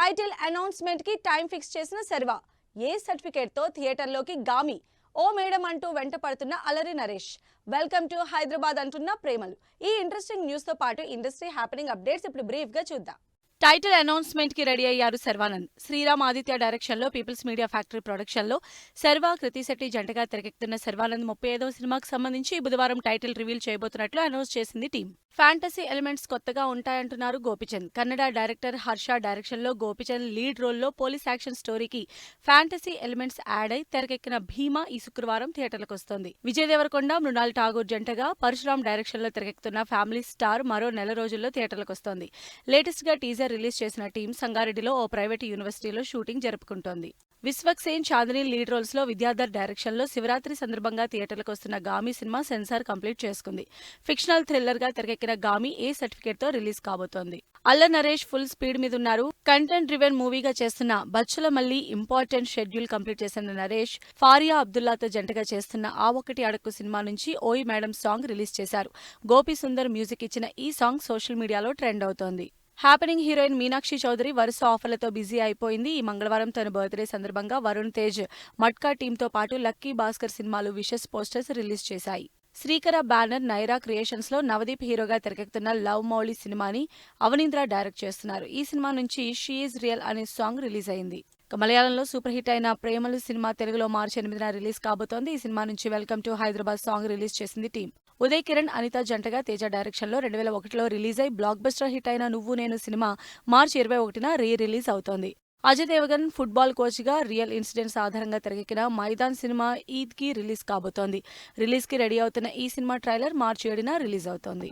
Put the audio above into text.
Title announcement కి time fix చేసిన శర్వా. ఏ certificate తో థియేటర్ లోకి గామి. ఓ మేడం అంటూ వెంట పడుతున్న అలరి నరేష్. వెల్కమ్ టు హైదరాబాద్ అంటున్న ప్రేమలు. ఈ ఇంట్రెస్టింగ్ న్యూస్ తో పాటు ఇండస్ట్రీ హ్యాపెనింగ్ అప్డేట్స్ ఇప్పుడు బ్రీఫ్ గా చూద్దాం. టైటిల్ అనౌన్స్మెంట్ కి రెడీ అయ్యారు శర్వానంద్. శ్రీరామ్ ఆదిత్య డైరెక్షన్ లో పీపుల్స్ మీడియా ఫ్యాక్టరీ ప్రొడక్షన్ లో శర్వా, కృతి శెట్టి జంటగా తెరకెక్కుతున్న శర్వానంద్ 35వ సినిమాకు సంబంధించి బుధవారం టైటిల్ రివీల్ చేయబోతున్నట్లు అనౌన్స్ చేసింది టీం. ఫ్యాంటసీ ఎలిమెంట్స్ కొత్తగా ఉంటాయంటున్నారు గోపిచంద్. కన్నడ డైరెక్టర్ హర్ష డైరెక్షన్ లో గోపిచంద్ లీడ్ రోల్లో పోలీస్ యాక్షన్ స్టోరీకి ఫ్యాంటసీ ఎలిమెంట్స్ యాడ్ అయి తెరకెక్కిన భీమా ఈ శుక్రవారం థియేటర్లకు వస్తోంది. విజయ్ దేవరకొండ, మృణాల్ ఠాగూర్ జంటగా పరశురామ్ డైరెక్షన్ లో తెరకెక్కుతున్న ఫ్యామిలీ స్టార్ మరో నెల రోజుల్లో థియేటర్లకు వస్తోంది. లేటెస్ట్ గా టీజర్ రిలీజ్ చేసిన టీం సంగారెడ్డిలో ఓ ప్రైవేటు యూనివర్సిటీలో షూటింగ్ జరుపుకుంటోంది. విశ్వక్ సేన్, చాందిని లీడ్ రోల్స్ లో విద్యాధర్ డైరెక్షన్ లో శివరాత్రి సందర్భంగా థియేటర్లకు వస్తున్న గామి సినిమా సెన్సార్ కంప్లీట్ చేసుకుంది. ఫిక్షనల్ థ్రిల్లర్ గా తెరకెక్కిన గామి ఏ సర్టిఫికేట్ తో రిలీజ్ కాబోతోంది. అల్లరి నరేష్ ఫుల్ స్పీడ్ మీదున్నారు. కంటెంట్ డ్రివెన్ మూవీగా చేస్తున్న బచ్చల మల్లి ఇంపార్టెంట్ షెడ్యూల్ కంప్లీట్ చేసిన నరేష్ ఫారియా అబ్దుల్లాతో జంటగా చేస్తున్న ఆ ఒకటి అడక్కు సినిమా నుంచి ఓయ్ మేడం సాంగ్ రిలీజ్ చేశారు. గోపి సుందర్ మ్యూజిక్ ఇచ్చిన ఈ సాంగ్ సోషల్ మీడియాలో ట్రెండ్ అవుతోంది. హ్యాపెనింగ్ హీరోయిన్ మీనాక్షి చౌదరి వరుస ఆఫర్లతో బిజీ అయిపోయింది. ఈ మంగళవారం తన బర్త్డే సందర్భంగా వరుణ్ తేజ్, మట్కా టీంతో పాటు లక్కీ భాస్కర్ సినిమాలు విషెస్ పోస్టర్స్ రిలీజ్ చేశాయి. శ్రీకర బ్యానర్ నైరా క్రియేషన్స్ లో నవదీప్ హీరోగా తెరకెక్కుతున్న లవ్ మౌళి సినిమాని అవనీంద్ర డైరెక్ట్ చేస్తున్నారు. ఈ సినిమా నుంచి షీ ఈజ్ రియల్ అనే సాంగ్ రిలీజ్ అయింది. మలయాళంలో సూపర్ హిట్ అయిన ప్రేమలు సినిమా తెలుగులో మార్చి 8న రిలీజ్ కాబోతోంది. ఈ సినిమా నుంచి welcome to Hyderabad song release చేసింది టీం. ఉదయ్ కిరణ్, అనిత జంటగా తేజ డైరెక్షన్ లో 2001లో రిలీజ్ అయి బ్లాక్ బస్టర్ హిట్ అయిన నువ్వు నేను సినిమా మార్చి 21న రిలీజ్ అవుతోంది. అజయ్ దేవగన్ ఫుట్బాల్ కోచ్ గా రియల్ ఇన్సిడెంట్స్ ఆధారంగా తెరకెక్కిన మైదాన్ సినిమా ఈద్ కి రిలీజ్ కాబోతోంది. రిలీజ్ కి రెడీ అవుతున్న ఈ సినిమా ట్రైలర్ మార్చి 7న రిలీజ్ అవుతోంది.